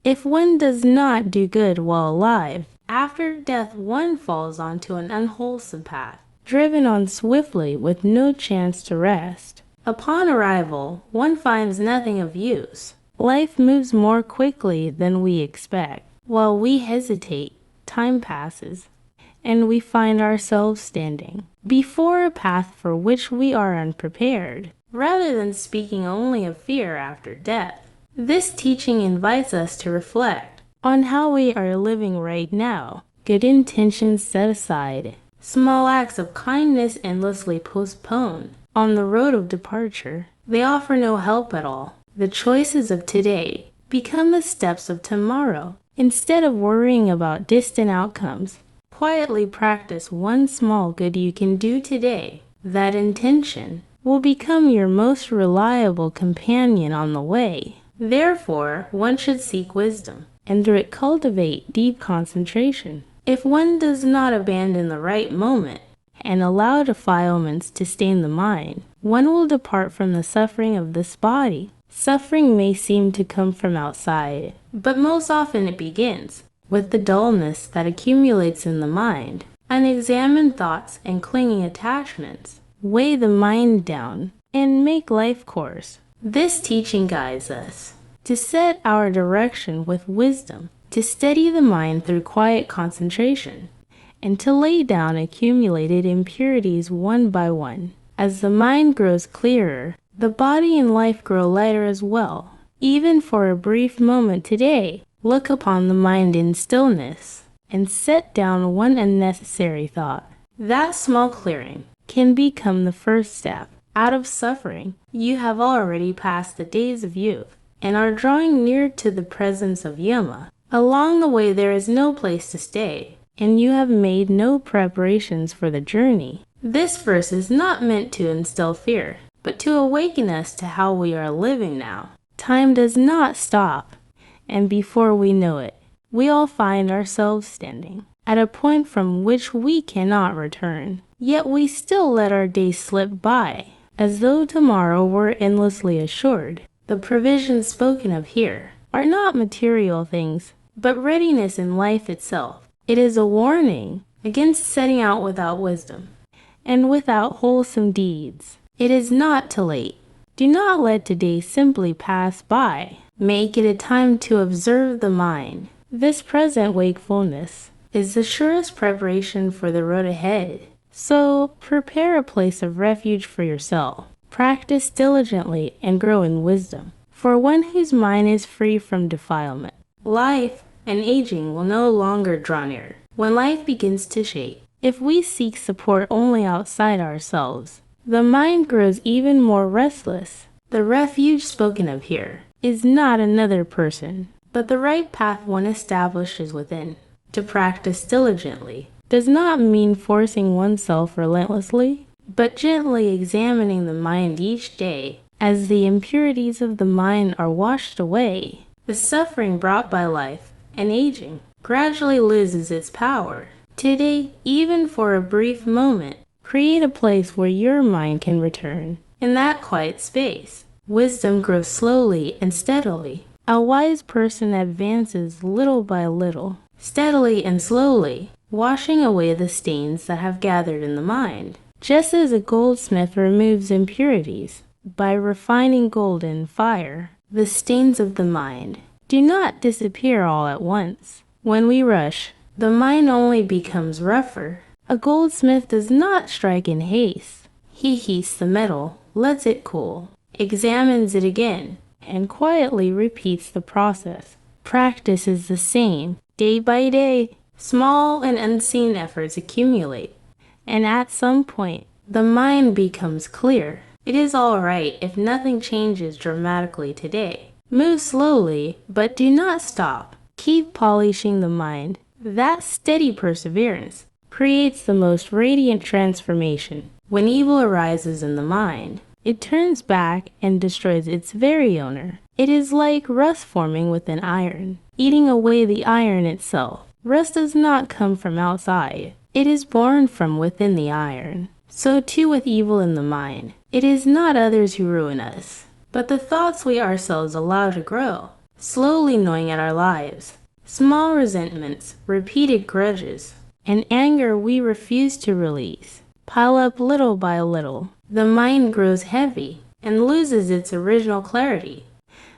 If one does not do good while alive, after death one falls onto an unwholesome path, driven on swiftly with no chance to rest. Upon arrival, one finds nothing of use. Life moves more quickly than we expect. While we hesitate, time passes, and we find ourselves standing before a path for which we are unprepared. Rather than speaking only of fear after death, this teaching invites us to reflect on how we are living right now. Good intentions set aside, small acts of kindness endlessly postponed. On the road of departure, they offer no help at all. The choices of today become the steps of tomorrow. Instead of worrying about distant outcomes, quietly practice one small good you can do today. That intention will become your most reliable companion on the way. Therefore, one should seek wisdom, and through it cultivate deep concentration. If one does not abandon the right moment and allow defilements to stain the mind, one will depart from the suffering of this body. Suffering may seem to come from outside, but most often it begins with the dullness that accumulates in the mind. Unexamined thoughts and clinging attachments weigh the mind down and make life coarse. This teaching guides us to set our direction with wisdom, to steady the mind through quiet concentration, and to lay down accumulated impurities one by one. As the mind grows clearer, the body and life grow lighter as well. Even for a brief moment today, look upon the mind in stillness and set down one unnecessary thought. That small clearing can become the first step out of suffering. You have already passed the days of youth and are drawing near to the presence of Yama. Along the way there is no place to stay, and you have made no preparations for the journey. This verse is not meant to instill fear, but to awaken us to how we are living now. Time does not stop, and before we know it, we all find ourselves standing at a point from which we cannot return. Yet we still let our days slip by, as though tomorrow were endlessly assured. The provisions spoken of here are not material things, but readiness in life itself. It is a warning against setting out without wisdom and without wholesome deeds. It is not too late. Do not let today simply pass by. Make it a time to observe the mind. This present wakefulness is the surest preparation for the road ahead. So prepare a place of refuge for yourself. Practice diligently and grow in wisdom. For one whose mind is free from defilement, life and aging will no longer draw near. When life begins to shake, if we seek support only outside ourselves, the mind grows even more restless. The refuge spoken of here is not another person, but the right path one establishes within. To practice diligently does not mean forcing oneself relentlessly, but gently examining the mind each day. As the impurities of the mind are washed away, the suffering brought by life and aging gradually loses its power. Today, even for a brief moment, create a place where your mind can return. In that quiet space, wisdom grows slowly and steadily. A wise person advances little by little, steadily and slowly, washing away the stains that have gathered in the mind. Just as a goldsmith removes impurities by refining gold in fire, the stains of the mind do not disappear all at once. When we rush, the mind only becomes rougher. A goldsmith does not strike in haste. He heats the metal, lets it cool, examines it again, and quietly repeats the process. Practice is the same. Day by day, small and unseen efforts accumulate, and at some point, the mind becomes clear. It is all right if nothing changes dramatically today. Move slowly, but do not stop. Keep polishing the mind. That steady perseverance creates the most radiant transformation. When evil arises in the mind, it turns back and destroys its very owner. It is like rust forming within iron, eating away the iron itself. Rust does not come from outside. It is born from within the iron. So too with evil in the mind. It is not others who ruin us, but the thoughts we ourselves allow to grow. slowly gnawing at our lives. Small resentments, repeated grudges, and anger we refuse to release pile up little by little. The mind grows heavy and loses its original clarity.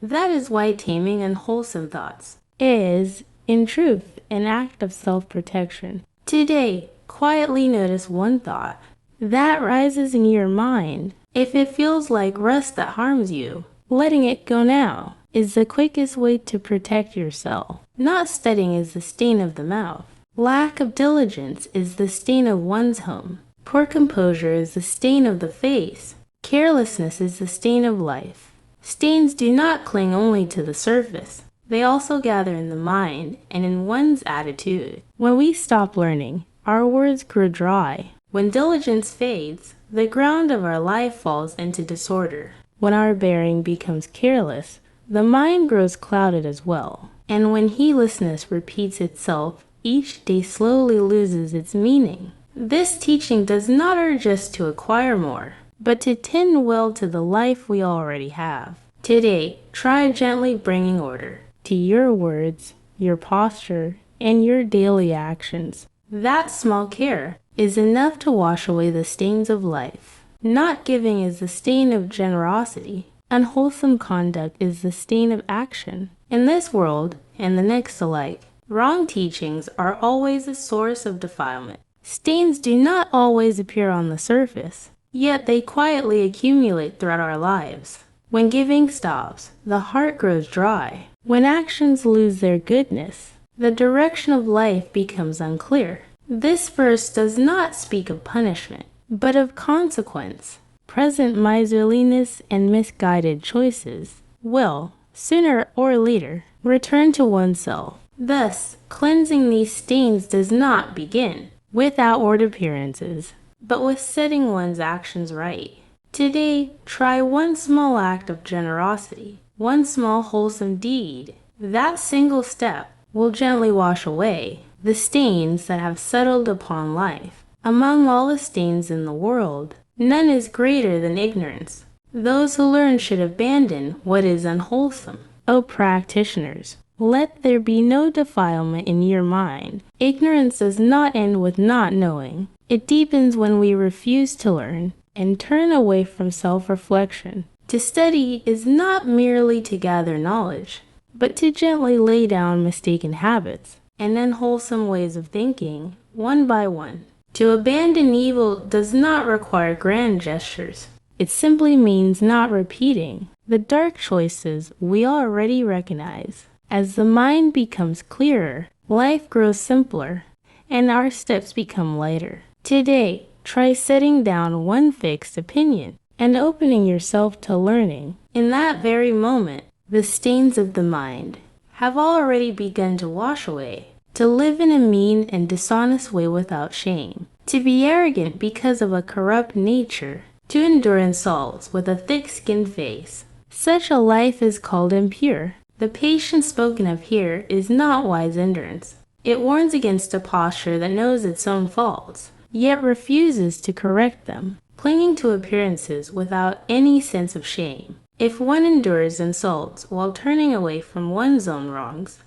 That is why taming unwholesome thoughts is, in truth, an act of self-protection. Today, quietly notice one thought that rises in your mind. If it feels like rust that harms you, letting it go now is the quickest way to protect yourself. Not studying is the stain of the mouth. Lack of diligence is the stain of one's home. Poor composure is the stain of the face. Carelessness is the stain of life. Stains do not cling only to the surface. They also gather in the mind and in one's attitude. When we stop learning, our words grow dry. When diligence fades, the ground of our life falls into disorder. When our bearing becomes careless, the mind grows clouded as well. And when heedlessness repeats itself, each day slowly loses its meaning. This teaching does not urge us to acquire more, but to tend well to the life we already have. Today, try gently bringing order to your words, your posture, and your daily actions. That small care is enough to wash away the stains of life. Not giving is the stain of generosity. Unwholesome conduct is the stain of action. In this world and the next alike, wrong teachings are always a source of defilement. Stains do not always appear on the surface, yet they quietly accumulate throughout our lives. When giving stops, the heart grows dry. When actions lose their goodness, the direction of life becomes unclear. This verse does not speak of punishment, but of consequence. Present miserliness and misguided choices will, sooner or later, return to oneself. Thus, cleansing these stains does not begin with outward appearances, but with setting one's actions right. Today, try one small act of generosity, one small wholesome deed. That single step will gently wash away the stains that have settled upon life. Among all the stains in the world, none is greater than ignorance. Those who learn should abandon what is unwholesome. O practitioners, let there be no defilement in your mind. Ignorance does not end with not knowing. It deepens when we refuse to learn and turn away from self-reflection. To study is not merely to gather knowledge, but to gently lay down mistaken habits and unwholesome ways of thinking, one by one. To abandon evil does not require grand gestures. It simply means not repeating the dark choices we already recognize. As the mind becomes clearer, life grows simpler, and our steps become lighter. Today, try setting down one fixed opinion and opening yourself to learning. In that very moment, the stains of the mind have already begun to wash away. To live in a mean and dishonest way without shame. To be arrogant because of a corrupt nature. To endure insults with a thick-skinned face. Such a life is called impure. The patience spoken of here is not wise endurance. It warns against a posture that knows its own faults, yet refuses to correct them, clinging to appearances without any sense of shame. If one endures insults while turning away from one's own wrongs,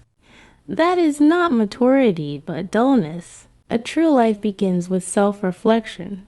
that is not maturity but dullness. A true life begins with self-reflection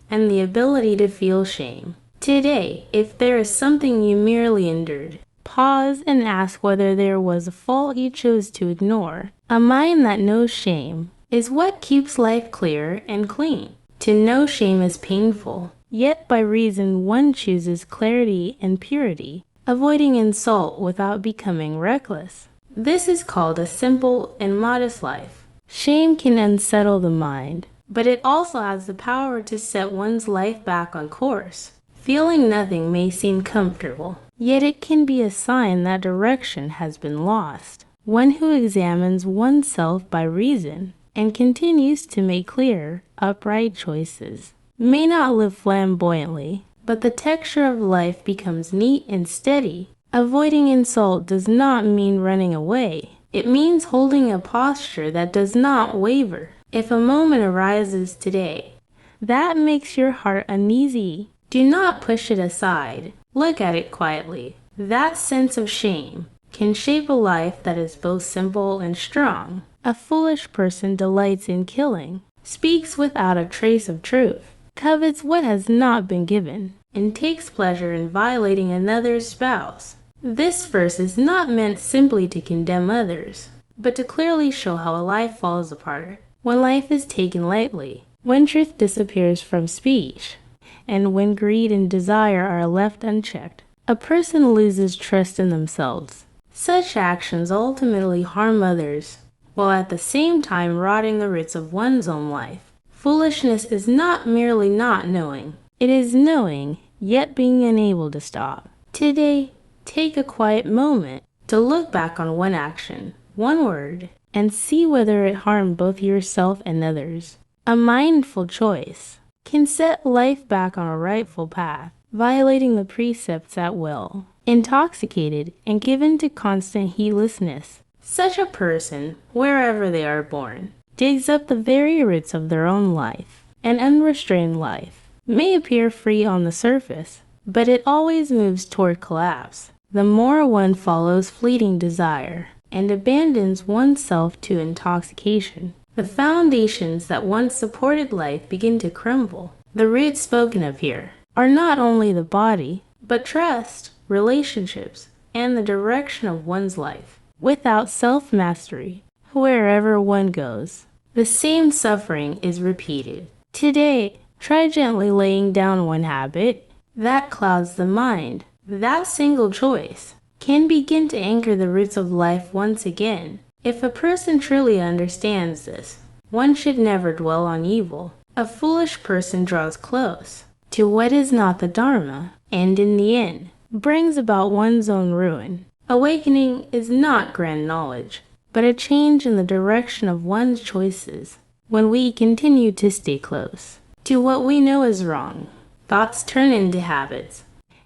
and the ability to feel shame. Today, if there is something you merely endured, pause and ask whether there was a fault you chose to ignore. A mind that knows shame is what keeps life clear and clean. To know shame is painful, yet by reason one chooses clarity and purity, avoiding insult without becoming reckless. This is called a simple and modest life. Shame can unsettle the mind, but it also has the power to set one's life back on course. Feeling nothing may seem comfortable, yet it can be a sign that direction has been lost. One who examines oneself by reason and continues to make clear, upright choices may not live flamboyantly, but the texture of life becomes neat and steady. Avoiding insult does not mean running away. It means holding a posture that does not waver. If a moment arises today that makes your heart uneasy, do not push it aside. Look at it quietly. That sense of shame can shape a life that is both simple and strong. A foolish person delights in killing, speaks without a trace of truth, covets what has not been given, and takes pleasure in violating another's spouse. This verse is not meant simply to condemn others, but to clearly show how a life falls apart when life is taken lightly, when truth disappears from speech, and when greed and desire are left unchecked. A person loses trust in themselves. Such actions ultimately harm others, while at the same time rotting the roots of one's own life. Foolishness is not merely not knowing. It is knowing, yet being unable to stop. Today, take a quiet moment to look back on one action, one word, and see whether it harmed both yourself and others. A mindful choice can set life back on a rightful path, violating the precepts at will. Intoxicated and given to constant heedlessness, such a person, wherever they are born, digs up the very roots of their own life. An unrestrained life may appear free on the surface, but it always moves toward collapse. The more one follows fleeting desire and abandons oneself to intoxication, the foundations that once supported life begin to crumble. The roots spoken of here are not only the body, but trust, relationships, and the direction of one's life. Without self-mastery, wherever one goes, the same suffering is repeated. Today, try gently laying down one habit that clouds the mind. That single choice can begin to anchor the roots of life once again. If a person truly understands this, one should never dwell on evil. A foolish person draws close to what is not the Dharma, and in the end, brings about one's own ruin. Awakening is not grand knowledge, but a change in the direction of one's choices. When we continue to stay close to what we know is wrong, thoughts turn into habits,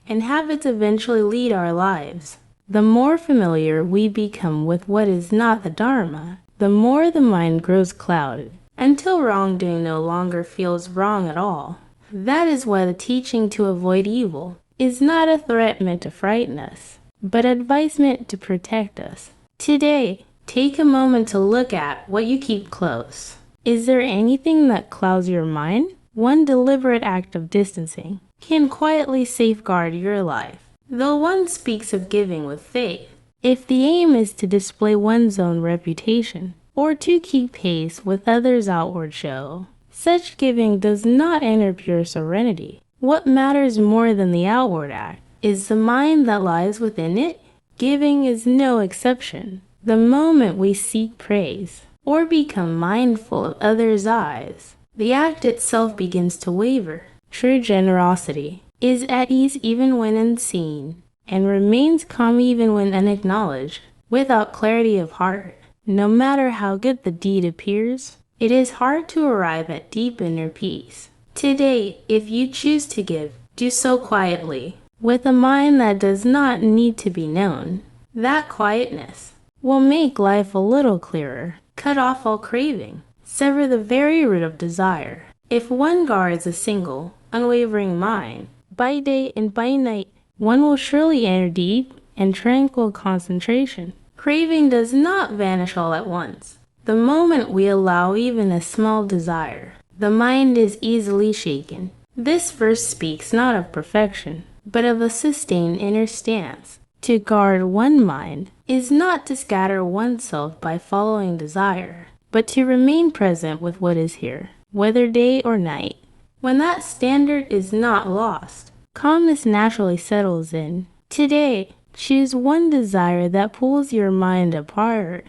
and habits eventually lead our lives. The more familiar we become with what is not the Dharma, the more the mind grows clouded, until wrongdoing no longer feels wrong at all. That is why the teaching to avoid evil is not a threat meant to frighten us, but advice meant to protect us. Today, take a moment to look at what you keep close. Is there anything that clouds your mind? One deliberate act of distancing can quietly safeguard your life. Though one speaks of giving with faith, if the aim is to display one's own reputation or to keep pace with others' outward show, such giving does not enter pure serenity. What matters more than the outward act is the mind that lies within it. Giving is no exception. The moment we seek praise or become mindful of others' eyes, the act itself begins to waver. True generosity is at ease even when unseen, and remains calm even when unacknowledged. Without clarity of heart, no matter how good the deed appears, it is hard to arrive at deep inner peace. Today, if you choose to give, do so quietly, with a mind that does not need to be known. That quietness will make life a little clearer, cut off all craving, sever the very root of desire. If one guards a single, unwavering mind, by day and by night, one will surely enter deep and tranquil concentration. Craving does not vanish all at once. The moment we allow even a small desire, the mind is easily shaken. This verse speaks not of perfection, but of a sustained inner stance. To guard one mind is not to scatter oneself by following desire, but to remain present with what is here, whether day or night. When that standard is not lost, calmness naturally settles in. Today, choose one desire that pulls your mind apart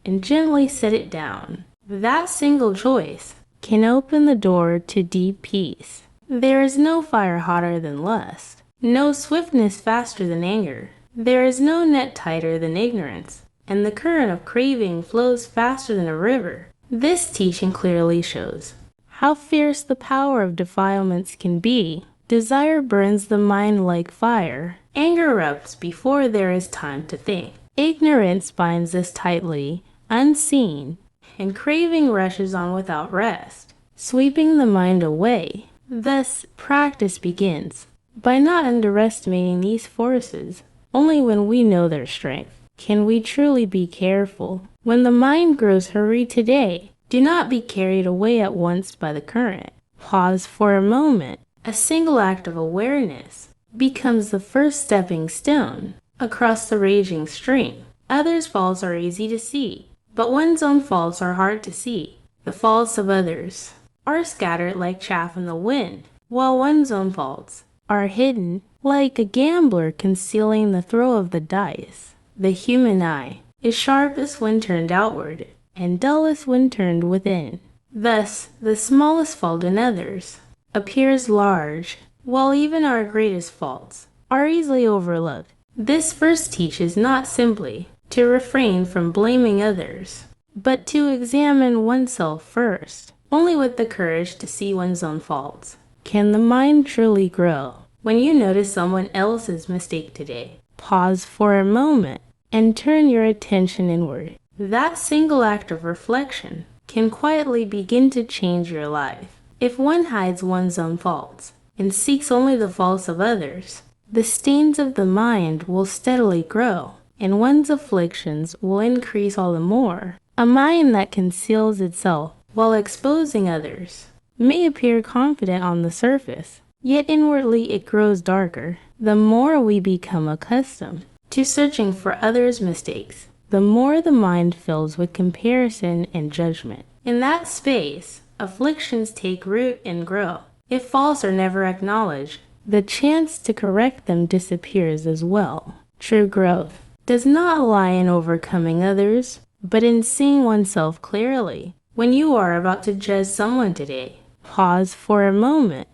and gently set it down. That single choice can open the door to deep peace. There is no fire hotter than lust, no swiftness faster than anger. There is no net tighter than ignorance, and the current of craving flows faster than a river. This teaching clearly shows how fierce the power of defilements can be. Desire burns the mind like fire. Anger erupts before there is time to think. Ignorance binds us tightly, unseen, and craving rushes on without rest, sweeping the mind away. Thus, practice begins by not underestimating these forces. Only when we know their strength can we truly be careful. When the mind grows hurried today, do not be carried away at once by the current. Pause for a moment. A single act of awareness becomes the first stepping stone across the raging stream. Others' faults are easy to see, but one's own faults are hard to see. The faults of others are scattered like chaff in the wind, while one's own faults are hidden like a gambler concealing the throw of the dice. The human eye is sharpest when turned outward, and dullest when turned within. Thus, the smallest fault in others appears large, while even our greatest faults are easily overlooked. This verse teaches not simply to refrain from blaming others, but to examine oneself first. Only with the courage to see one's own faults can the mind truly grow. When you notice someone else's mistake today, pause for a moment and turn your attention inward. That single act of reflection can quietly begin to change your life. If one hides one's own faults and seeks only the faults of others, the stains of the mind will steadily grow, and one's afflictions will increase all the more. A mind that conceals itself while exposing others may appear confident on the surface, yet inwardly it grows darker. The more we become accustomed to searching for others' mistakes, the more the mind fills with comparison and judgment. In that space, afflictions take root and grow. If faults are never acknowledged, the chance to correct them disappears as well. True growth does not lie in overcoming others, but in seeing oneself clearly. When you are about to judge someone today, pause for a moment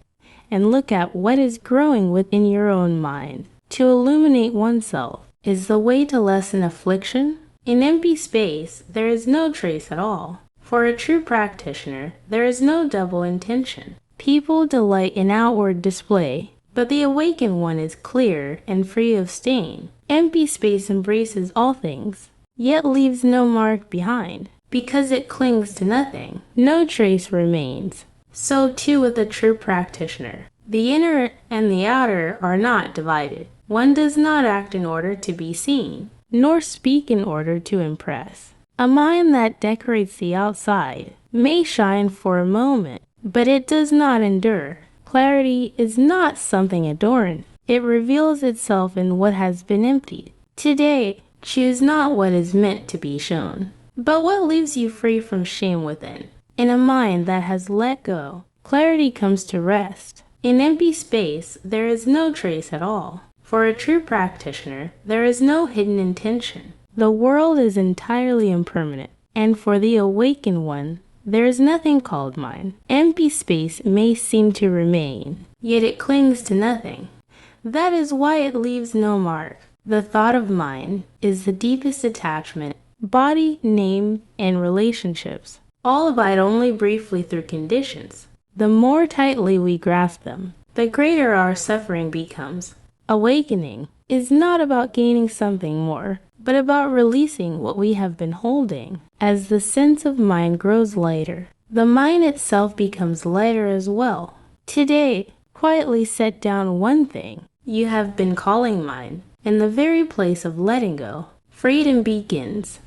and look at what is growing within your own mind. To illuminate oneself is the way to lessen affliction. In empty space, there is no trace at all. For a true practitioner, there is no double intention. People delight in outward display, but the awakened one is clear and free of stain. Empty space embraces all things, yet leaves no mark behind. Because it clings to nothing, no trace remains. So too with a true practitioner. The inner and the outer are not divided. One does not act in order to be seen, nor speak in order to impress. A mind that decorates the outside may shine for a moment, but it does not endure. Clarity is not something adorned. It reveals itself in what has been emptied. Today, choose not what is meant to be shown, but what leaves you free from shame within. In a mind that has let go, clarity comes to rest. In empty space, there is no trace at all. For a true practitioner, there is no hidden intention. The world is entirely impermanent, and for the awakened one, there is nothing called mind. Empty space may seem to remain, yet it clings to nothing. That is why it leaves no mark. The thought of mind is the deepest attachment. Body, name, and relationships all abide only briefly through conditions. The more tightly we grasp them, the greater our suffering becomes. Awakening is not about gaining something more, but about releasing what we have been holding. As the sense of mind grows lighter, the mind itself becomes lighter as well. Today, quietly set down one thing you have been calling mind. In the very place of letting go, freedom begins.